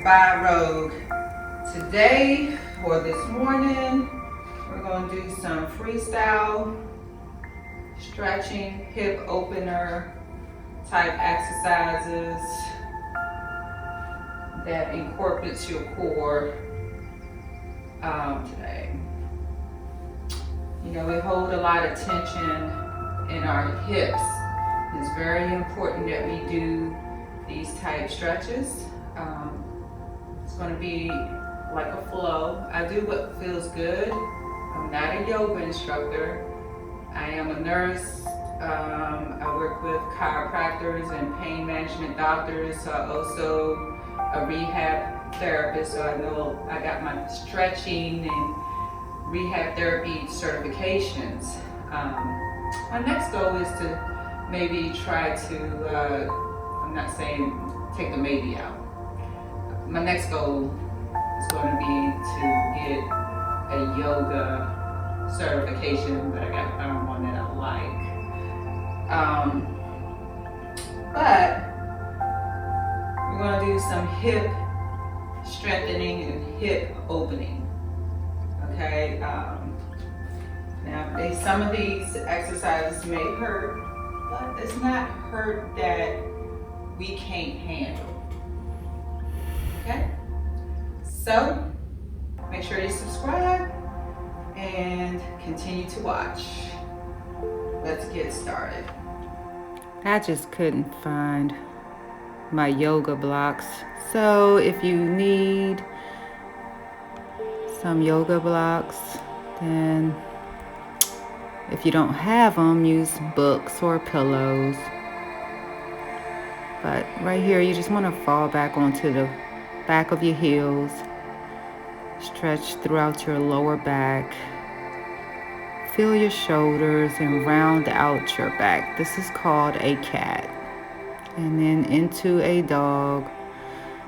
by Rogue. Today, or this morning, we're going to do some freestyle stretching, hip opener type exercises that incorporates your core today. You know, we hold a lot of tension in our hips. It's very important that we do these type stretches. It's going to be like a flow. I do what feels good. I'm not a yoga instructor. I am a nurse. I work with chiropractors and pain management doctors. Also a rehab therapist. So I know I got my stretching and rehab therapy certifications. My next goal is to maybe try to, I'm not saying take the maybe out. My next goal is going to be to get a yoga certification, but I got found one that I like. But we're going to do some hip strengthening and hip opening. Okay. Now, some of these exercises may hurt, but it's not hurt that we can't handle. Okay? So, make sure you subscribe and continue to watch. Let's get started. I just couldn't find my yoga blocks. So if you need some yoga blocks, then if you don't have them, use books or pillows. But right here, you just want to fall back onto the back of your heels. Stretch throughout your lower back. Feel your shoulders and round out your back. This is called a cat. And then into a dog.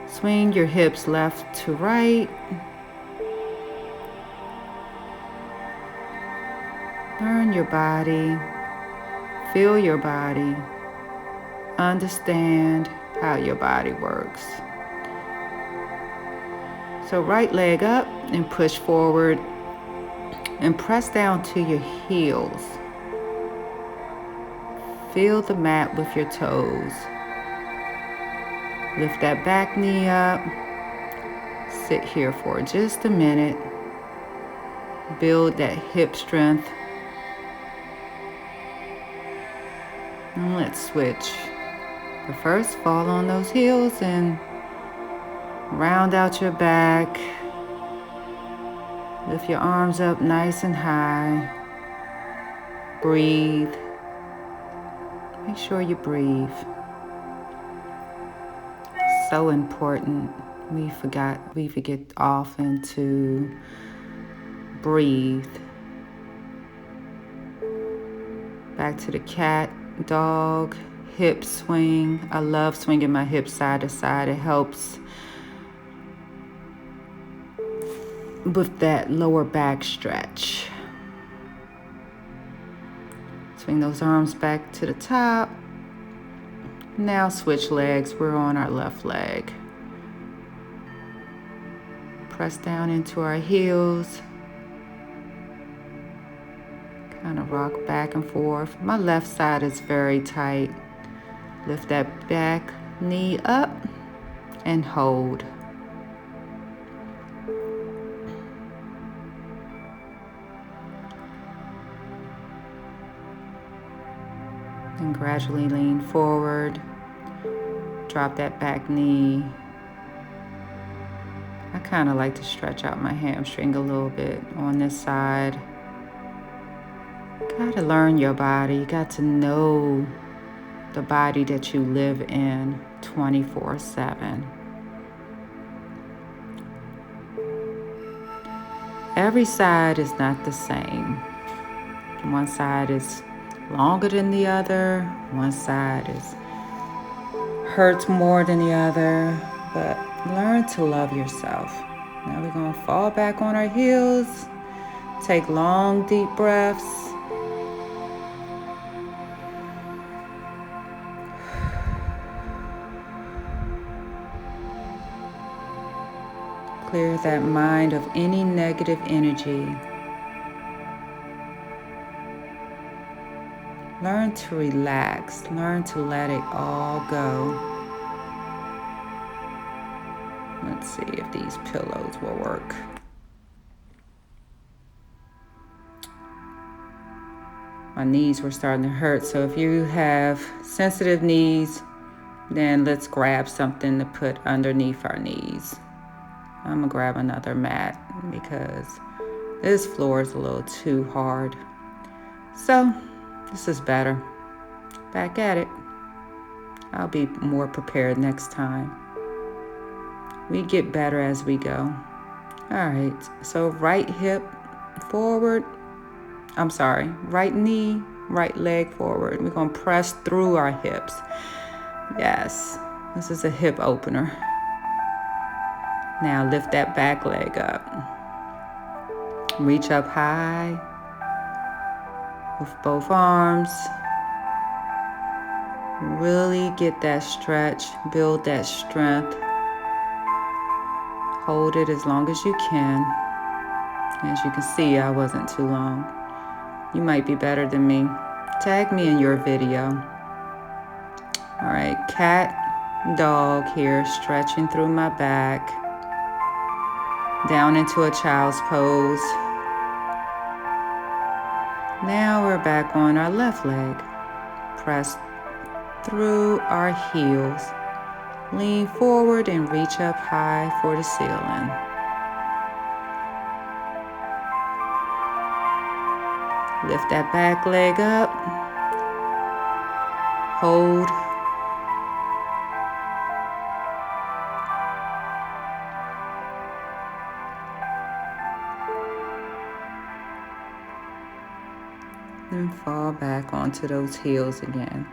Swing your hips left to right. Learn your body. Feel your body. Understand how your body works. So right leg up and push forward and press down to your heels. Feel the mat with your toes. Lift that back knee up. Sit here for just a minute. Build that hip strength. And let's switch. But first, fall on those heels and round out your back. Lift your arms up nice and high. Breathe. Make sure you breathe. So important. We forget often to breathe. Back to the cat, dog, hip swing. I love swinging my hips side to side. It helps with that lower back stretch. Swing those arms back to the top. Now switch legs. We're on our left leg. Press down into our heels. Kind of rock back and forth. My left side is very tight. Lift that back knee up and hold. And gradually lean forward. Drop that back knee. I kind of like to stretch out my hamstring a little bit on this side. Got to learn your body. You got to know the body that you live in 24/7. Every side is not the same. One side is longer than the other. One side hurts more than the other. But learn to love yourself. Now we're going to fall back on our heels. Take long, deep breaths. Clear that mind of any negative energy. Learn to relax. Learn to let it all go. Let's see if these pillows will work. My knees were starting to hurt, so if you have sensitive knees, then let's grab something to put underneath our knees. I'm gonna grab another mat because this floor is a little too hard. So this is better. Back at it. I'll be more prepared next time. We get better as we go. All right, so right hip forward. Right knee, right leg forward. We're gonna press through our hips. Yes, this is a hip opener. Now lift that back leg up. Reach up high with both arms. Really get that stretch, build that strength. Hold it as long as you can. As you can see, I wasn't too long. You might be better than me. Tag me in your video. All right, cat, dog here, stretching through my back. Down into a child's pose. Now we're back on our left leg. Press through our heels. Lean forward and reach up high for the ceiling. Lift that back leg up. Hold. And fall back onto those heels again.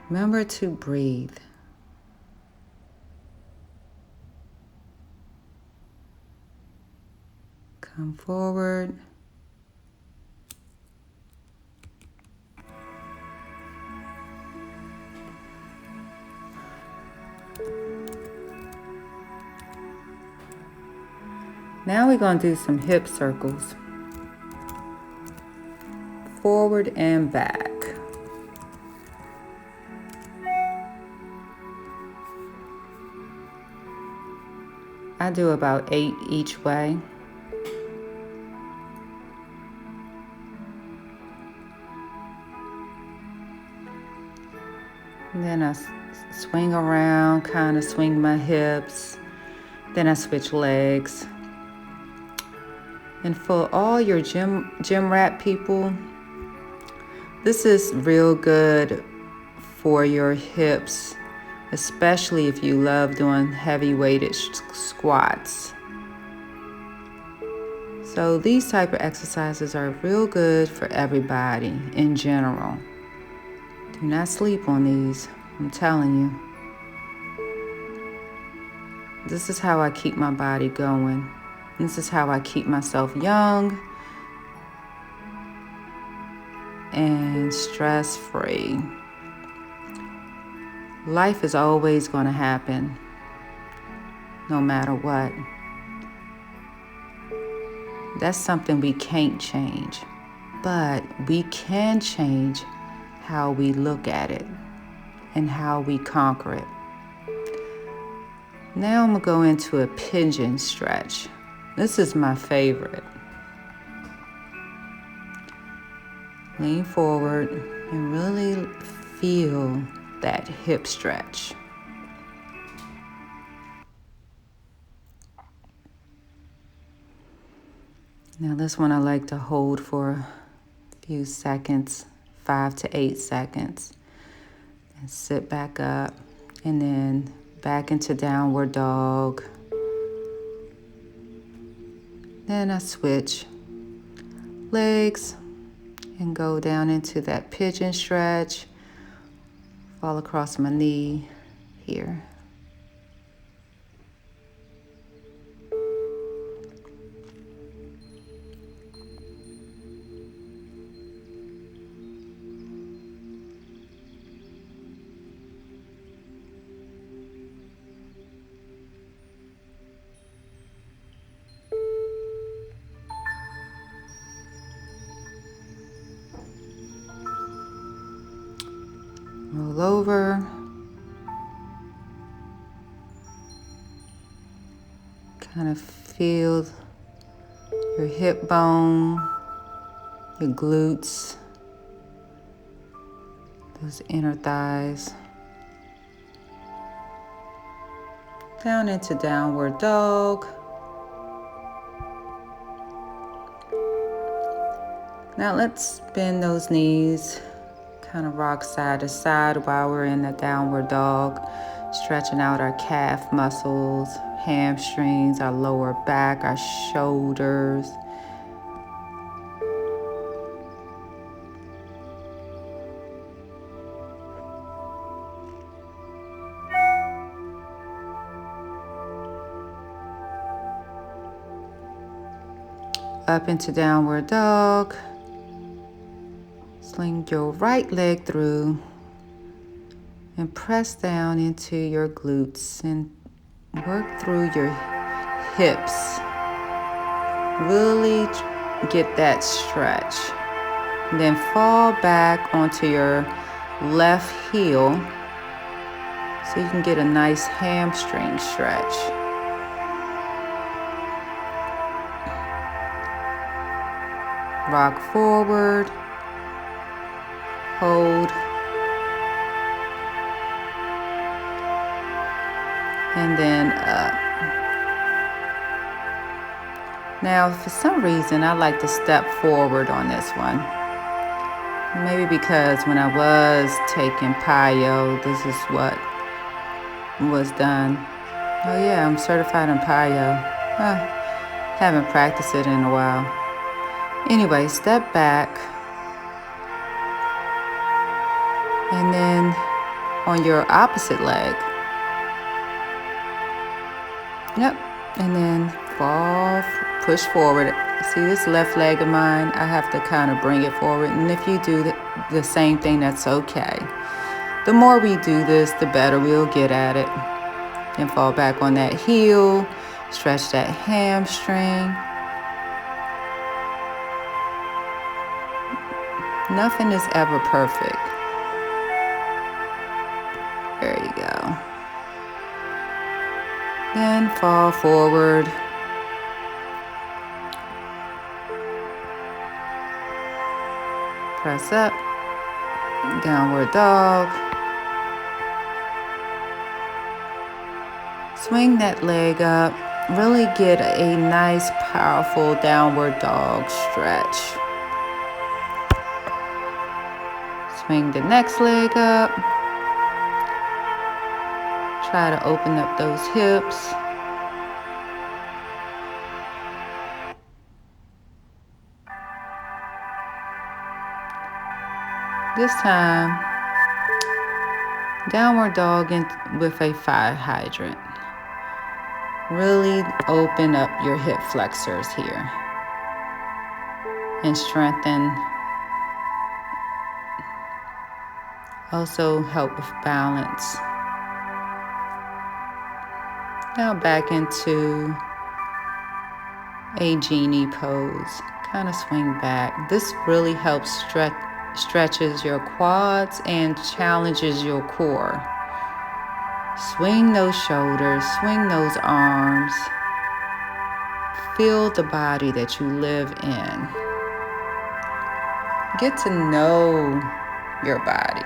Remember to breathe. Come forward. Now we're going to do some hip circles. Forward and back. I do about 8 each way. And then I swing around, kind of swing my hips. Then I switch legs. And for all your gym rat people, this is real good for your hips, especially if you love doing heavy weighted squats. So these type of exercises are real good for everybody in general. Do not sleep on these, I'm telling you. This is how I keep my body going. This is how I keep myself young and stress-free. Life is always going to happen, no matter what. That's something we can't change, but we can change how we look at it and how we conquer it. Now I'm going to go into a pigeon stretch. This is my favorite. Lean forward and really feel that hip stretch. Now this one I like to hold for a few seconds, 5 to 8 seconds. And sit back up and then back into downward dog. Then I switch legs and go down into that pigeon stretch. Fall across my knee here. over. Kind of feel your hip bone, your glutes, those inner thighs. Down into downward dog. Now let's bend those knees, kind of rock side to side while we're in the downward dog, stretching out our calf muscles, hamstrings, our lower back, our shoulders. Up into downward dog. Sling your right leg through and press down into your glutes and work through your hips. Really get that stretch. And then fall back onto your left heel so you can get a nice hamstring stretch. Rock forward, hold, and then up. Now, for some reason, I like to step forward on this one. Maybe because when I was taking PIO, this is what was done. Oh yeah, I'm certified in PIO. Haven't practiced it in a while. Anyway, step back. And then on your opposite leg. Yep. And then fall, push forward. See this left leg of mine? I have to kind of bring it forward. And if you do the same thing, that's okay. The more we do this, the better we'll get at it. And fall back on that heel. Stretch that hamstring. Nothing is ever perfect. There you go. Then fall forward. Press up. Downward dog. Swing that leg up. Really get a nice, powerful downward dog stretch. Swing the next leg up. Try to open up those hips. This time, downward dog with a fire hydrant. Really open up your hip flexors here and strengthen. Also help with balance. Now back into a genie pose. Kind of swing back. This really helps stretches your quads and challenges your core. Swing those shoulders, swing those arms. Feel the body that you live in. Get to know your body.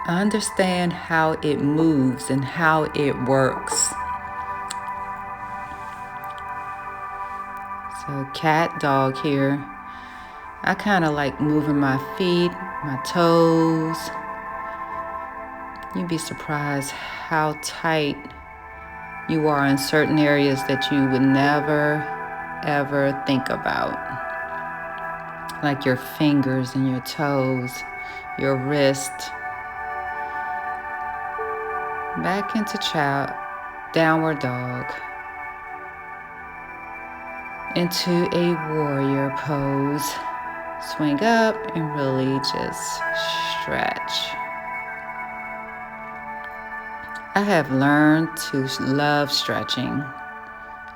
Understand how it moves and how it works. So cat dog here. I kind of like moving my feet, my toes. You'd be surprised how tight you are in certain areas that you would never, ever think about. Like your fingers and your toes, your wrist. Back into downward dog. Into a warrior pose. Swing up and really just stretch. I have learned to love stretching.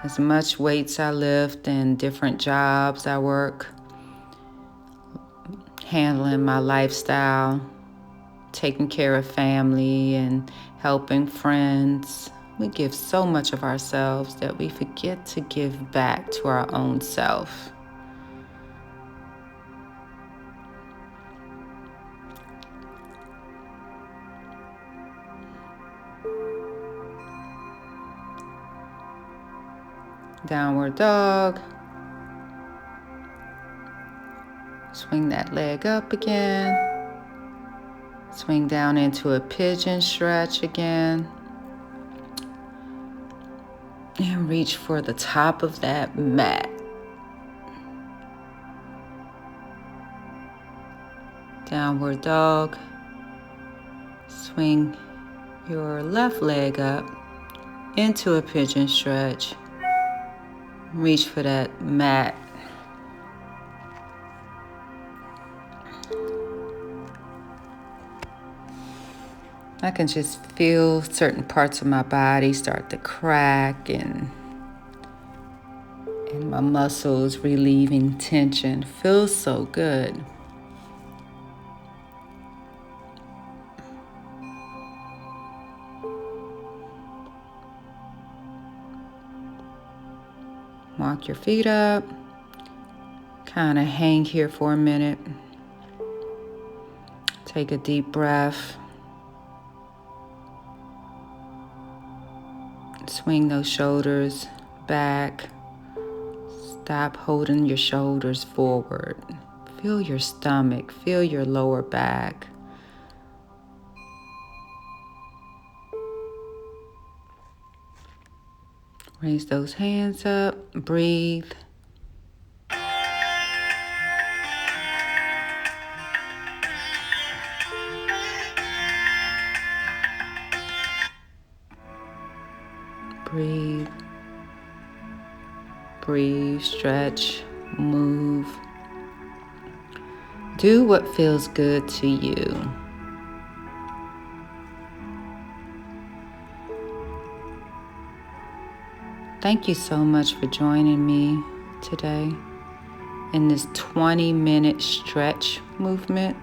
As much weights I lift and different jobs I work, handling my lifestyle, taking care of family and helping friends. We give so much of ourselves that we forget to give back to our own self. Downward dog. Swing that leg up again. Swing down into a pigeon stretch again. And reach for the top of that mat. Downward dog. Swing your left leg up into a pigeon stretch. Reach for that mat. I can just feel certain parts of my body start to crack and my muscles relieving tension. Feels so good. Walk your feet up. Kind of hang here for a minute. Take a deep breath. Swing those shoulders back. Stop holding your shoulders forward. Feel your stomach. Feel your lower back. Raise those hands up. Breathe. Breathe. Breathe, stretch, move. Do what feels good to you. Thank you so much for joining me today in this 20-minute stretch movement.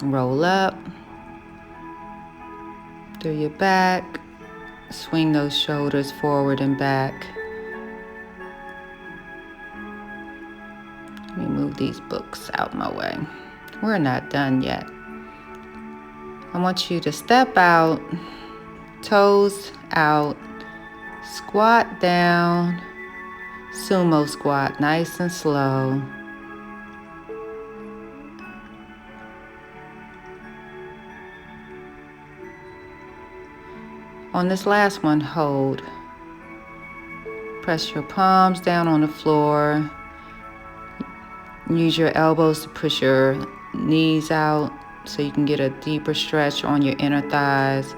Roll up through your back. Swing those shoulders forward and back. Let me move these books out my way. We're not done yet. I want you to step out, toes out, squat down, sumo squat, nice and slow. On this last one, hold. Press your palms down on the floor. Use your elbows to push your knees out so you can get a deeper stretch on your inner thighs.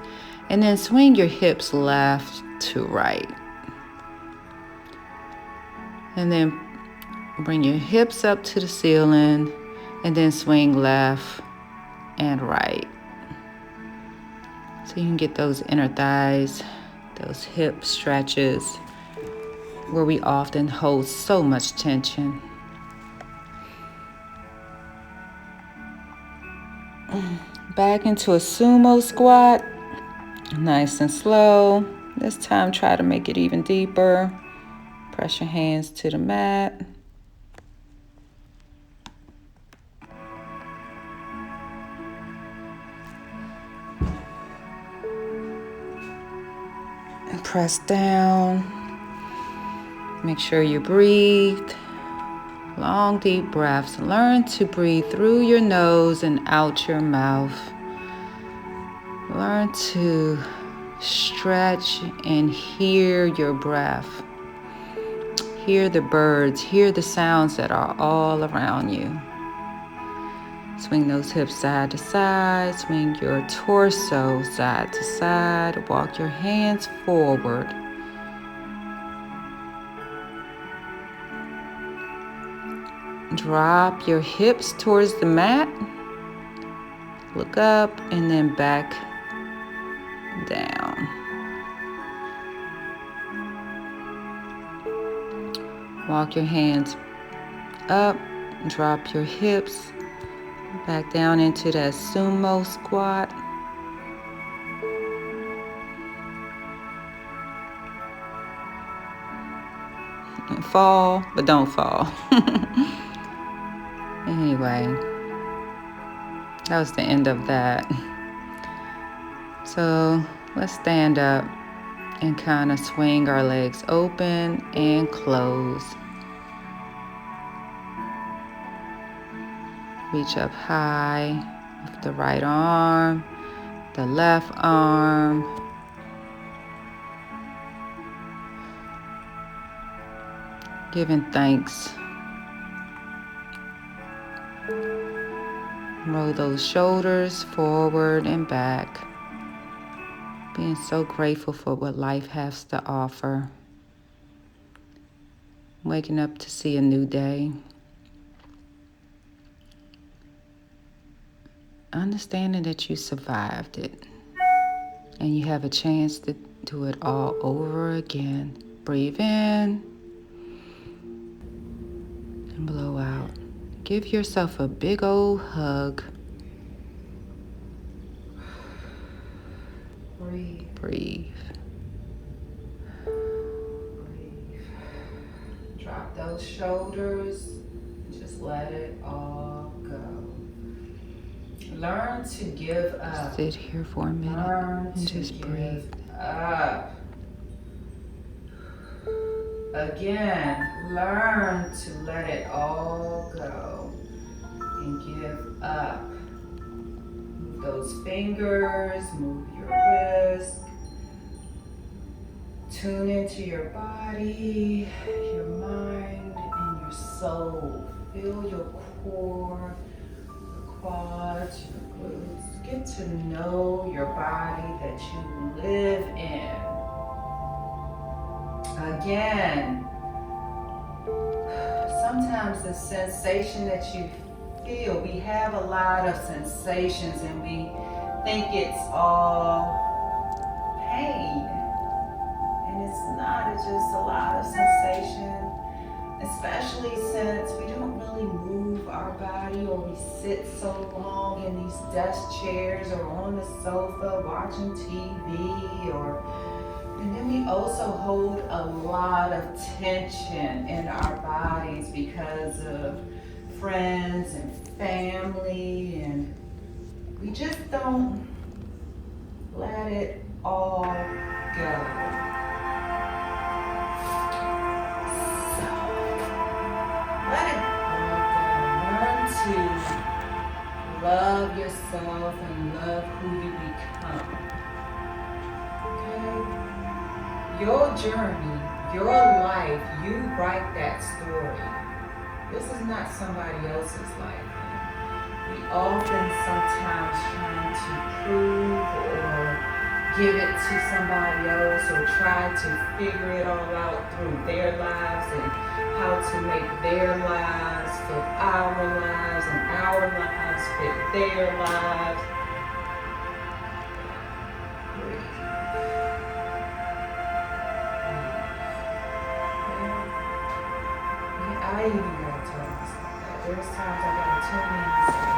And then swing your hips left to right. And then bring your hips up to the ceiling and then swing left and right. So you can get those inner thighs, those hip stretches where we often hold so much tension. Back into a sumo squat, nice and slow. This time try to make it even deeper. Press your hands to the mat. And press down. Make sure you breathe. Long, deep breaths. Learn to breathe through your nose and out your mouth. Learn to stretch and hear your breath. Hear the birds. Hear the sounds that are all around you. Swing those hips side to side. Swing your torso side to side. Walk your hands forward. Drop your hips towards the mat. Look up and then back down. Walk your hands up Drop your hips back down into that sumo squat. Fall, but don't fall. Anyway, that was the end of that. So let's stand up and kind of swing our legs open and close. Reach up high with the right arm, the left arm. Giving thanks. Roll those shoulders forward and back. Being so grateful for what life has to offer. Waking up to see a new day. Understanding that you survived it. And you have a chance to do it all over again. Breathe in and blow out. Give yourself a big old hug. Breathe. Breathe. Breathe. Drop those shoulders and just let it all go. Learn to give up. Sit here for a minute and just breathe. Up. Again, learn to let it all go and give up. Move those fingers, move your wrist. Tune into your body, your mind, and your soul. Feel your core, your quads, your glutes. Get to know your body that you live in. Again, sometimes the sensation that you feel, we have a lot of sensations and we think it's all pain. And it's not, it's just a lot of sensation, especially since we don't really move our body or we sit so long in these desk chairs or on the sofa watching TV and then we also hold a lot of tension in our bodies because of friends and family, and we just don't let it all go. So, let it all go. Learn to love yourself and love who you become. Your journey, your life, you write that story. This is not somebody else's life. We often sometimes trying to prove or give it to somebody else or try to figure it all out through their lives and how to make their lives fit our lives and our lives fit their lives. I even gotta tell myself that. There's times I gotta tune in and say,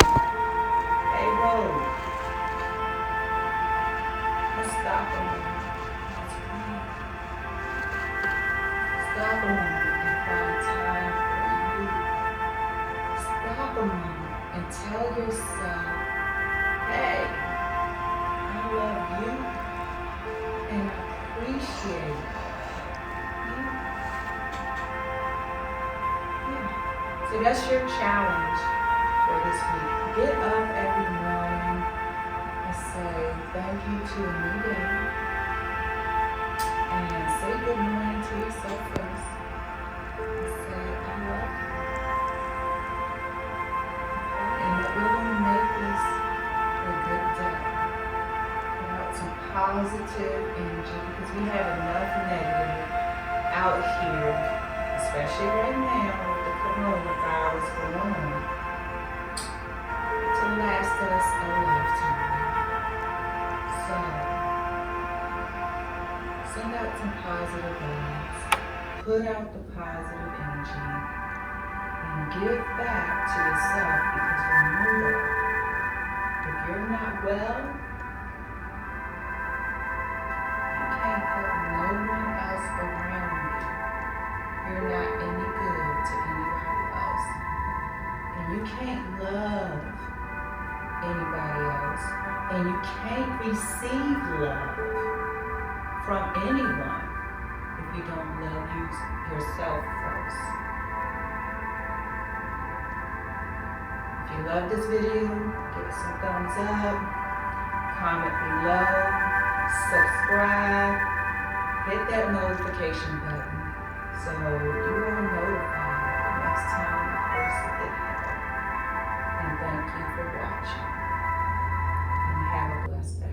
hey, whoa, let's stop a moment. Let's breathe. Stop a moment and find time for you. Stop a moment and tell yourself, hey, I love you and I appreciate you. So that's your challenge for this week. Get up every morning and say thank you to a new day. And say good morning to yourself first. And say, I love you. And that we're going to make this a good day. Put out some positive energy because we have enough negative out here, especially right now. Coronavirus going on to last us a lifetime. So send out some positive vibes, put out the positive energy, and and give back to yourself, because remember, if you're not well, you can't help no one else around you. You're not any good to anybody else. And you can't love anybody else. And you can't receive love from anyone if you don't love yourself first. If you love this video, give it some thumbs up, comment below, subscribe, hit that notification button so you are notified the next time I post a video. And thank you for watching. And have a blessed day.